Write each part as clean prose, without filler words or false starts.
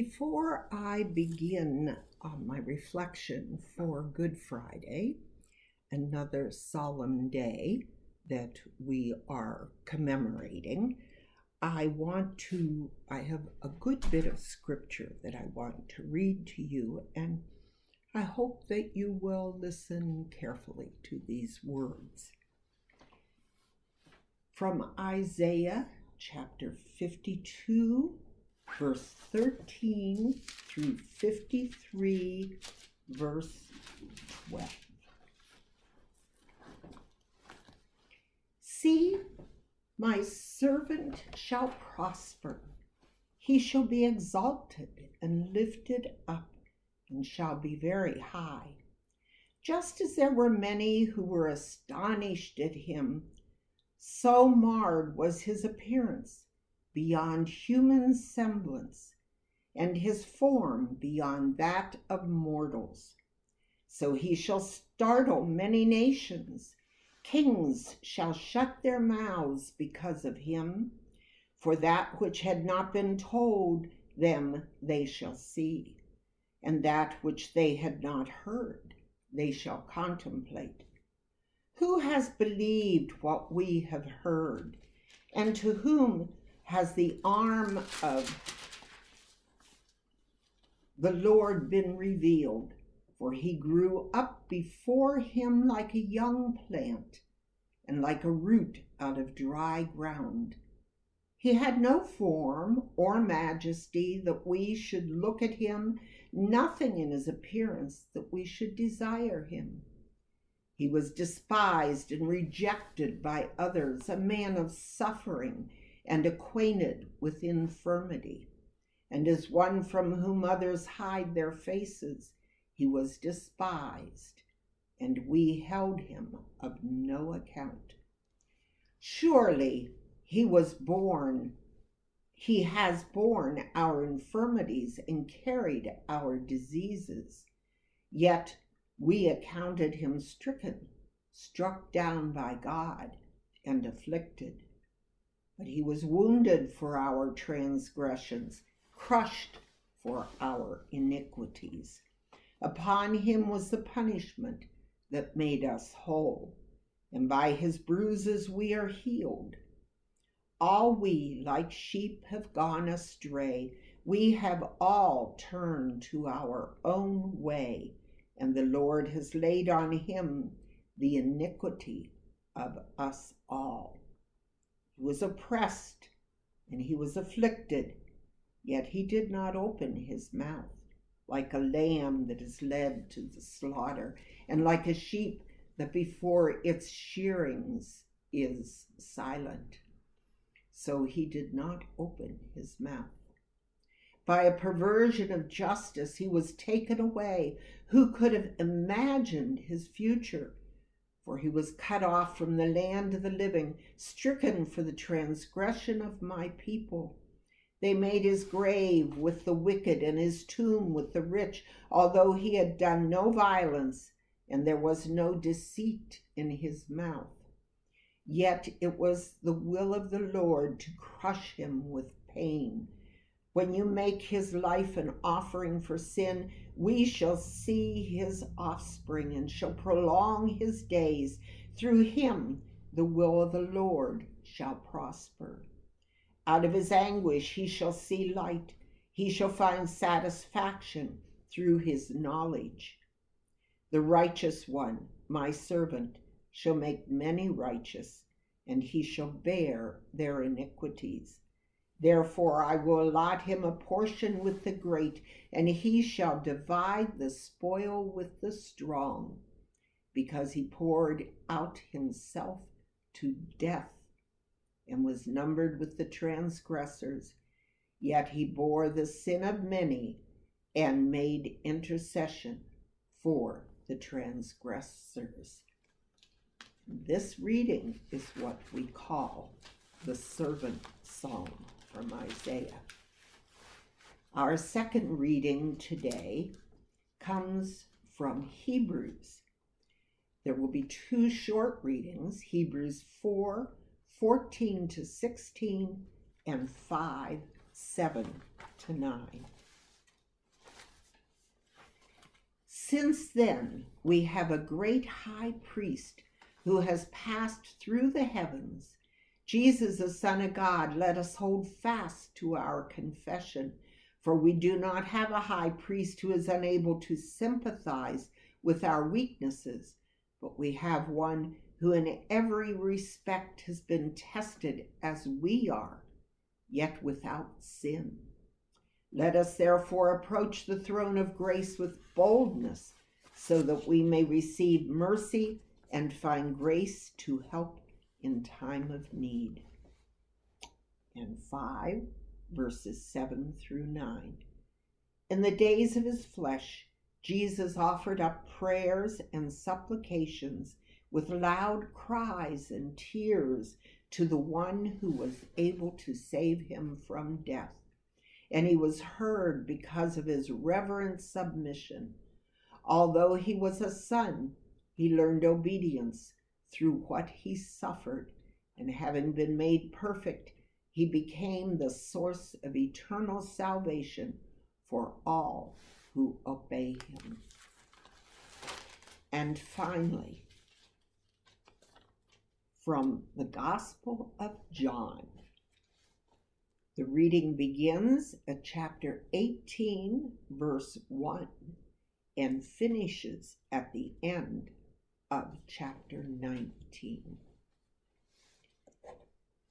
Before I begin my reflection for Good Friday, another solemn day that we are commemorating, I have a good bit of scripture that I want to read to you, and I hope that you will listen carefully to these words. From Isaiah chapter 52, verse 13 through 53, verse 12. See, my servant shall prosper. He shall be exalted and lifted up, and shall be very high. Just as there were many who were astonished at him, so marred was his appearance beyond human semblance, and his form beyond that of mortals. So he shall startle many nations. Kings shall shut their mouths because of him, for that which had not been told them they shall see, and that which they had not heard they shall contemplate. Who has believed what we have heard, and to whom has the arm of the Lord been revealed? For he grew up before him like a young plant, and like a root out of dry ground. He had no form or majesty that we should look at him, nothing in his appearance that we should desire him. He was despised and rejected by others, a man of suffering and acquainted with infirmity. And as one from whom others hide their faces, he was despised, and we held him of no account. Surely he has borne our infirmities and carried our diseases. Yet we accounted him stricken, struck down by God, and afflicted. But he was wounded for our transgressions, crushed for our iniquities. Upon him was the punishment that made us whole, and by his bruises we are healed. All we like sheep have gone astray. We have all turned to our own way, and the Lord has laid on him the iniquity of us all. He was oppressed and he was afflicted, yet he did not open his mouth. Like a lamb that is led to the slaughter, and like a sheep that before its shearings is silent, so he did not open his mouth. By a perversion of justice he was taken away. Who could have imagined his future? For he was cut off from the land of the living, stricken for the transgression of my people. They made his grave with the wicked and his tomb with the rich, although he had done no violence and there was no deceit in his mouth. Yet it was the will of the Lord to crush him with pain. When you make his life an offering for sin, we shall see his offspring and shall prolong his days. Through him the will of the Lord shall prosper. Out of his anguish he shall see light. He shall find satisfaction through his knowledge. The righteous one, my servant, shall make many righteous, and he shall bear their iniquities. Therefore I will allot him a portion with the great, and he shall divide the spoil with the strong, because he poured out himself to death and was numbered with the transgressors. Yet he bore the sin of many and made intercession for the transgressors. This reading is what we call the servant song from Isaiah. Our second reading today comes from Hebrews. There will be two short readings, Hebrews 4:14 to 16 and 5:7 to 9. Since then, we have a great high priest who has passed through the heavens, Jesus, the Son of God. Let us hold fast to our confession, for we do not have a high priest who is unable to sympathize with our weaknesses, but we have one who in every respect has been tested as we are, yet without sin. Let us therefore approach the throne of grace with boldness, so that we may receive mercy and find grace to help in time of need. And 5, verses 7 through 9. In the days of his flesh, Jesus offered up prayers and supplications with loud cries and tears to the one who was able to save him from death. And he was heard because of his reverent submission. Although he was a son, he learned obedience through what he suffered, and having been made perfect, he became the source of eternal salvation for all who obey him. And finally, from the Gospel of John. The reading begins at chapter 18, verse 1, and finishes at the end of chapter 19.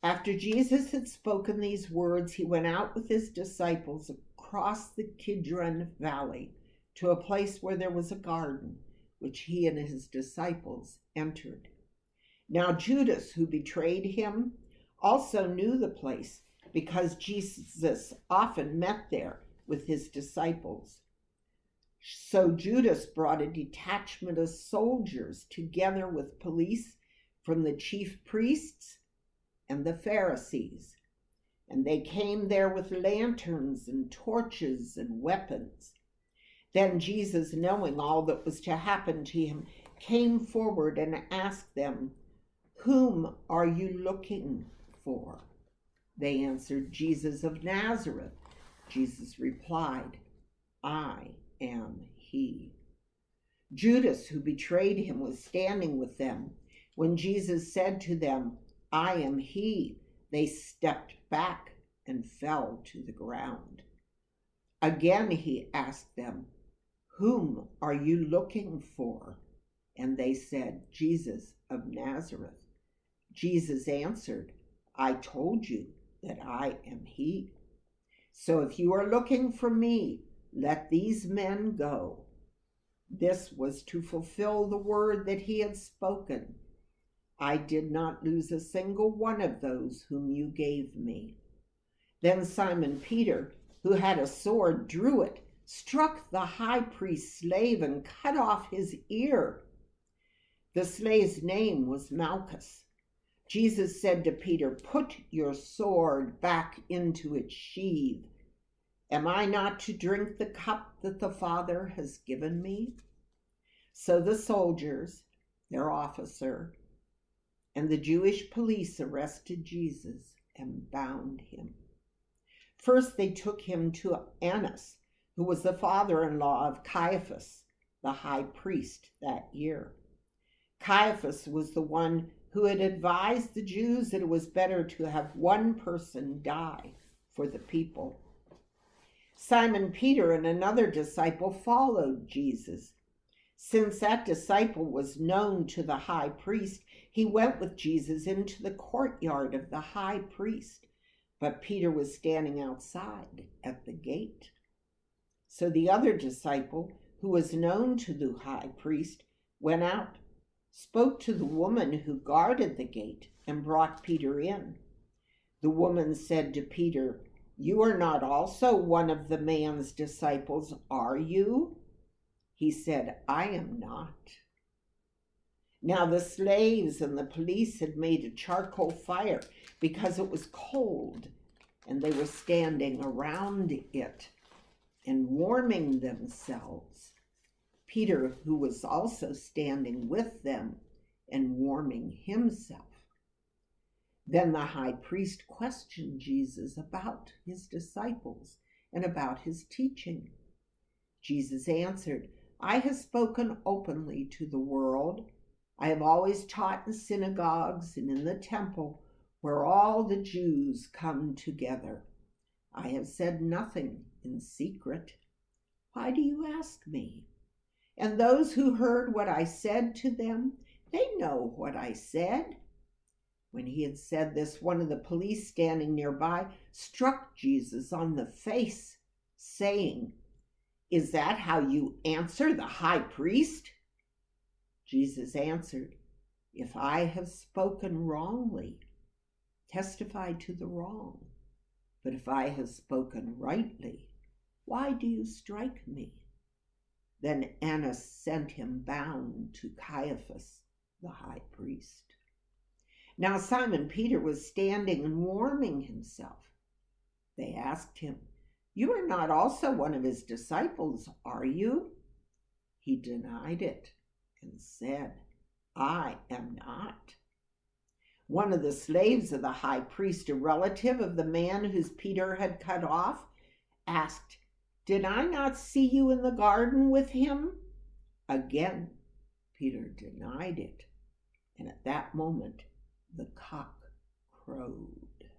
After Jesus had spoken these words, he went out with his disciples across the Kidron Valley to a place where there was a garden, which he and his disciples entered. Now Judas, who betrayed him, also knew the place, because Jesus often met there with his disciples. So Judas brought a detachment of soldiers together with police from the chief priests and the Pharisees, and they came there with lanterns and torches and weapons. Then Jesus, knowing all that was to happen to him, came forward and asked them, "Whom are you looking for?" They answered, "Jesus of Nazareth." Jesus replied, "I am he." Judas, who betrayed him, was standing with them. When Jesus said to them, "I am he," they stepped back and fell to the ground. Again he asked them, "Whom are you looking for?" And they said, "Jesus of Nazareth." Jesus answered, "I told you that I am he. So if you are looking for me, let these men go." This was to fulfill the word that he had spoken. "I did not lose a single one of those whom you gave me." Then Simon Peter, who had a sword, drew it, struck the high priest's slave, and cut off his ear. The slave's name was Malchus. Jesus said to Peter, "Put your sword back into its sheath. Am I not to drink the cup that the Father has given me?" So the soldiers, their officer, and the Jewish police arrested Jesus and bound him. First they took him to Annas, who was the father-in-law of Caiaphas, the high priest that year. Caiaphas was the one who had advised the Jews that it was better to have one person die for the people. Simon Peter and another disciple followed Jesus. Since that disciple was known to the high priest, he went with Jesus into the courtyard of the high priest, but Peter was standing outside at the gate. So the other disciple, who was known to the high priest, went out, spoke to the woman who guarded the gate, and brought Peter in. The woman said to Peter, "You are not also one of the man's disciples, are you?" He said, "I am not." Now the slaves and the police had made a charcoal fire because it was cold, and they were standing around it and warming themselves. Peter, who was also standing with them and warming himself. Then the high priest questioned Jesus about his disciples and about his teaching. Jesus answered, I have spoken openly to the world. I have always taught in synagogues and in the temple where all the Jews come together. I have said nothing in secret. Why do you ask me? And those who heard what I said to them, they know what I said. When he had said this, one of the police standing nearby struck Jesus on the face, saying, "Is that how you answer the high priest?" Jesus answered, "If I have spoken wrongly, testify to the wrong. But if I have spoken rightly, why do you strike me?" Then Annas sent him bound to Caiaphas, the high priest. Now Simon Peter was standing and warming himself. They asked him, "You are not also one of his disciples, are you?" He denied it and said, "I am not." One of the slaves of the high priest, a relative of the man whose Peter had cut off, asked, "Did I not see you in the garden with him?" Again, Peter denied it, and at that moment the cock crowed.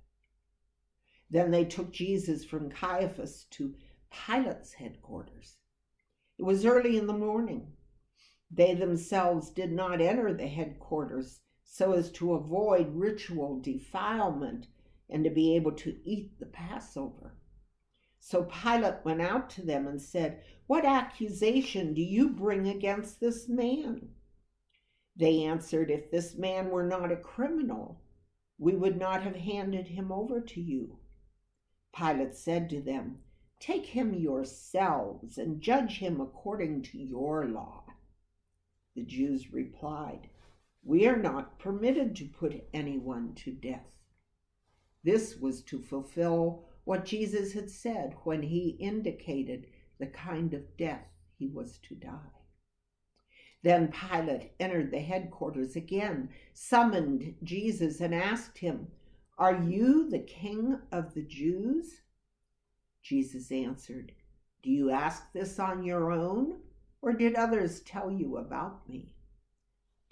Then they took Jesus from Caiaphas to Pilate's headquarters. It was early in the morning. They themselves did not enter the headquarters so as to avoid ritual defilement and to be able to eat the Passover. So Pilate went out to them and said, "What accusation do you bring against this man?" They answered, "If this man were not a criminal, we would not have handed him over to you." Pilate said to them, "Take him yourselves and judge him according to your law." The Jews replied, "We are not permitted to put anyone to death." This was to fulfill what Jesus had said when he indicated the kind of death he was to die. Then Pilate entered the headquarters again, summoned Jesus, and asked him, "Are you the king of the Jews?" Jesus answered, "Do you ask this on your own, or did others tell you about me?"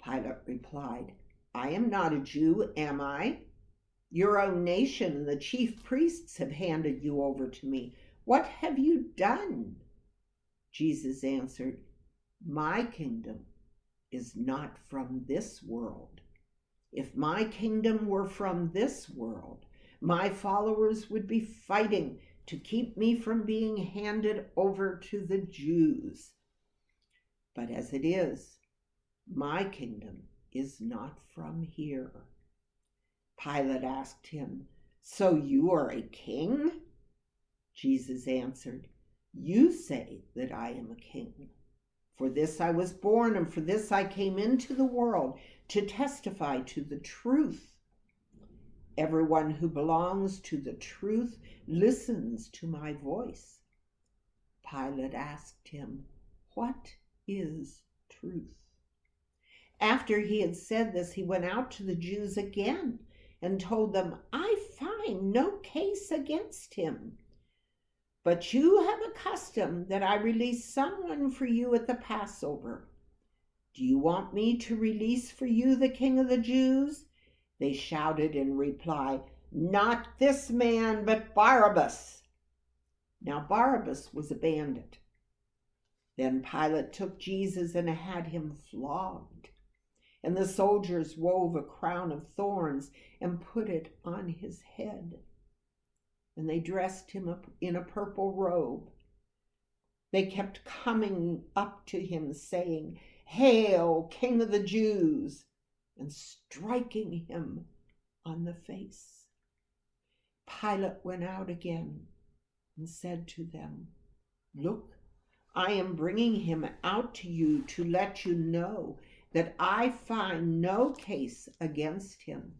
Pilate replied, "I am not a Jew, am I? Your own nation and the chief priests have handed you over to me. What have you done?" Jesus answered, "My kingdom is not from this world. If my kingdom were from this world, my followers would be fighting to keep me from being handed over to the Jews. But as it is, my kingdom is not from here." Pilate asked him, "So you are a king?" Jesus answered, "You say that I am a king. For this I was born, and for this I came into the world, to testify to the truth. Everyone who belongs to the truth listens to my voice." Pilate asked him, "What is truth?" After he had said this, he went out to the Jews again and told them, "I find no case against him. But you have a custom that I release someone for you at the Passover. Do you want me to release for you the King of the Jews?" They shouted in reply, "Not this man, but Barabbas." Now Barabbas was a bandit. Then Pilate took Jesus and had him flogged. And the soldiers wove a crown of thorns and put it on his head. And they dressed him up in a purple robe. They kept coming up to him, saying, "Hail, King of the Jews!" and striking him on the face. Pilate went out again and said to them, "Look, I am bringing him out to you to let you know that I find no case against him."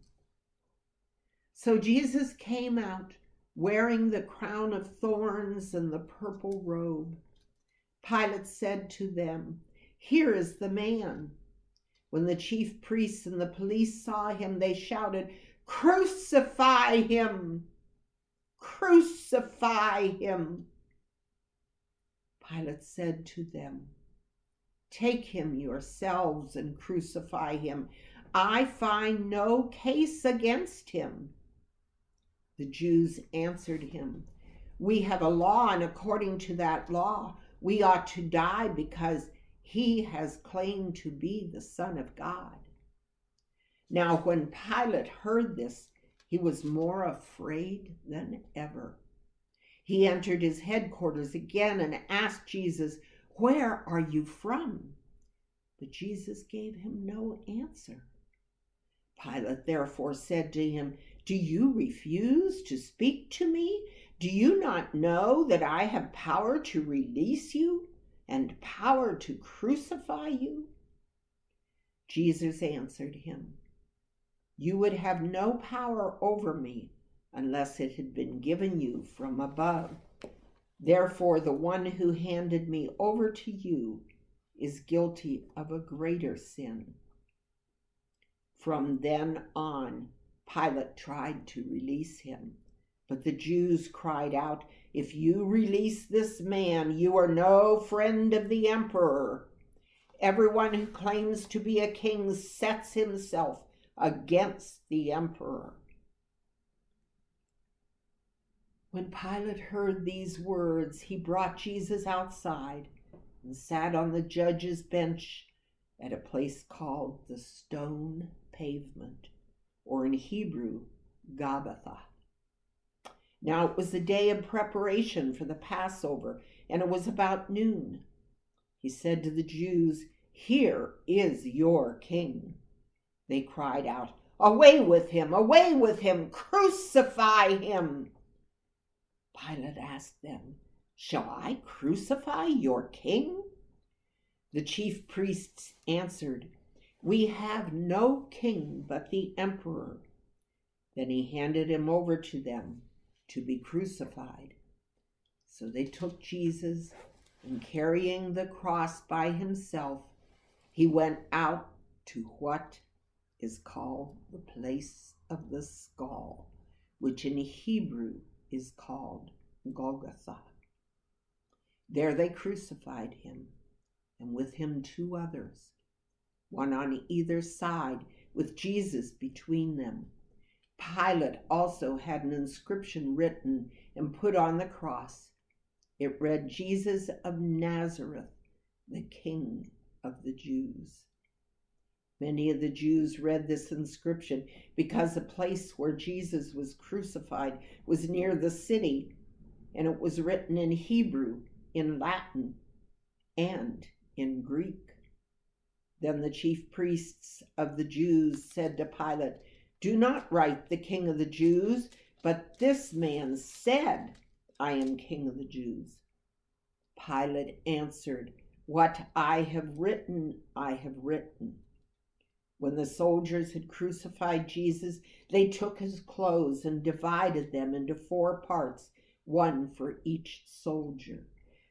So Jesus came out, wearing the crown of thorns and the purple robe. Pilate said to them, "Here is the man." When the chief priests and the police saw him, they shouted, "Crucify him! Crucify him!" Pilate said to them, Take him yourselves and crucify him. I find no case against him." The Jews answered him, "We have a law, and according to that law, we ought to die because he has claimed to be the Son of God." Now, when Pilate heard this, he was more afraid than ever. He entered his headquarters again and asked Jesus, "Where are you from?" But Jesus gave him no answer. Pilate therefore said to him, "Do you refuse to speak to me? Do you not know that I have power to release you and power to crucify you?" Jesus answered him, "You would have no power over me unless it had been given you from above. Therefore, the one who handed me over to you is guilty of a greater sin." From then on, Pilate tried to release him, but the Jews cried out, "If you release this man, you are no friend of the emperor. Everyone who claims to be a king sets himself against the emperor." When Pilate heard these words, he brought Jesus outside and sat on the judge's bench at a place called the Stone Pavement, or in Hebrew, Gabbatha. Now it was the day of preparation for the Passover, and it was about noon. He said to the Jews, "Here is your king." They cried out, "Away with him! Away with him! Crucify him!" Pilate asked them, "Shall I crucify your king?" The chief priests answered, "We have no king but the emperor." Then he handed him over to them to be crucified. So they took Jesus, and carrying the cross by himself, he went out to what is called the place of the skull, which in Hebrew is called Golgotha. There they crucified him, and with him 2 others, one on either side, with Jesus between them. Pilate also had an inscription written and put on the cross. It read, "Jesus of Nazareth, the King of the Jews." Many of the Jews read this inscription because the place where Jesus was crucified was near the city, and it was written in Hebrew, in Latin, and in Greek. Then the chief priests of the Jews said to Pilate, "Do not write the King of the Jews, but this man said, 'I am King of the Jews.'" Pilate answered, "What I have written, I have written." When the soldiers had crucified Jesus, they took his clothes and divided them into 4 parts, one for each soldier.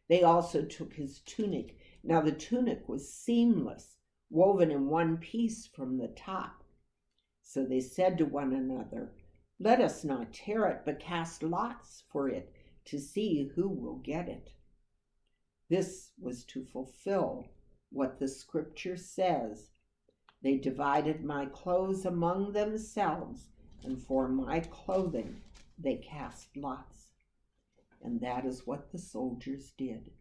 They also took his tunic. Now the tunic was seamless, woven in one piece from the top. So they said to one another, "Let us not tear it, but cast lots for it to see who will get it." This was to fulfill what the scripture says, "They divided my clothes among themselves, and for my clothing they cast lots." And that is what the soldiers did.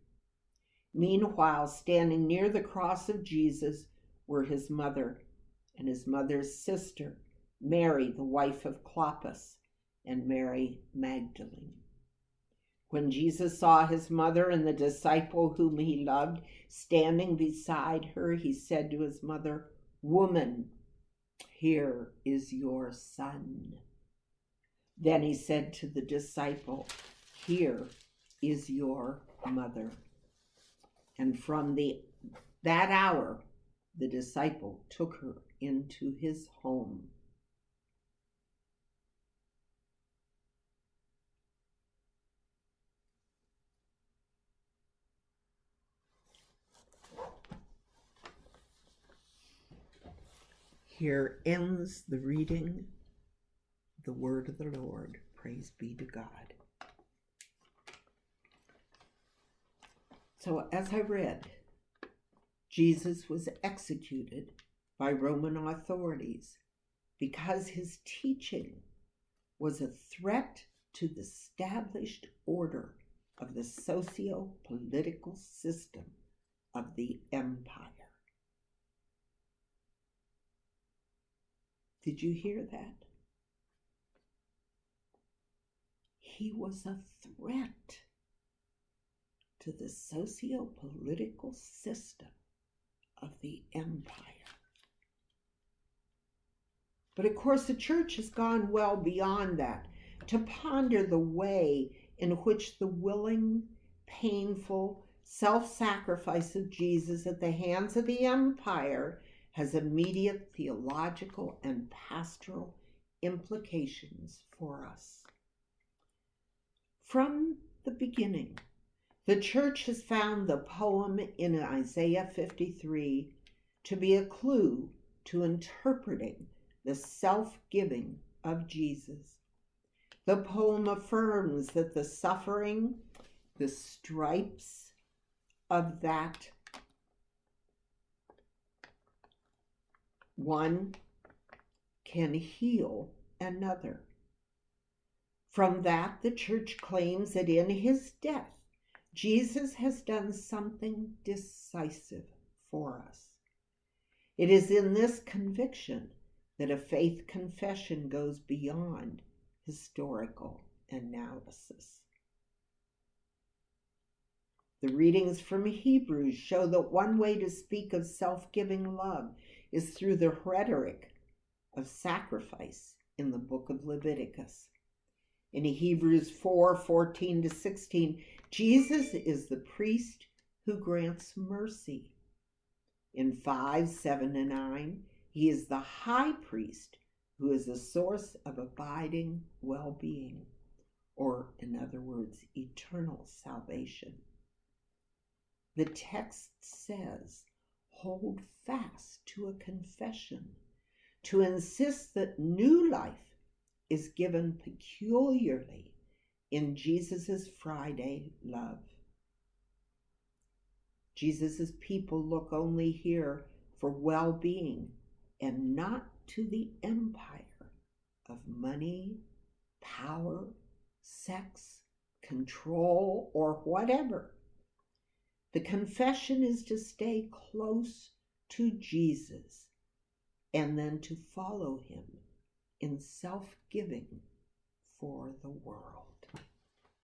Meanwhile, standing near the cross of Jesus were his mother and his mother's sister, Mary, the wife of Clopas, and Mary Magdalene. When Jesus saw his mother and the disciple whom he loved standing beside her, he said to his mother, "Woman, here is your son." Then he said to the disciple, "Here is your mother." And from that hour, the disciple took her into his home. Here ends the reading of the word of the Lord. Praise be to God. So as I read, Jesus was executed by Roman authorities because his teaching was a threat to the established order of the socio-political system of the empire. Did you hear that? He was a threat to the socio-political system of the empire. But of course, the church has gone well beyond that to ponder the way in which the willing, painful self-sacrifice of Jesus at the hands of the empire has immediate theological and pastoral implications for us. From the beginning, the church has found the poem in Isaiah 53 to be a clue to interpreting the self-giving of Jesus. The poem affirms that the suffering, the stripes of that one can heal another. From that, the church claims that in his death, Jesus has done something decisive for us. It is in this conviction that a faith confession goes beyond historical analysis. The readings from Hebrews show that one way to speak of self-giving love is through the rhetoric of sacrifice in the book of Leviticus. In Hebrews 4:14-16, Jesus is the priest who grants mercy. In 5:7-9, he is the high priest who is the source of abiding well-being, or in other words, eternal salvation. The text says, hold fast to a confession, to insist that new life is given peculiarly in Jesus' Friday love. Jesus' people look only here for well-being and not to the empire of money, power, sex, control, or whatever. The confession is to stay close to Jesus and then to follow him in self-giving for the world.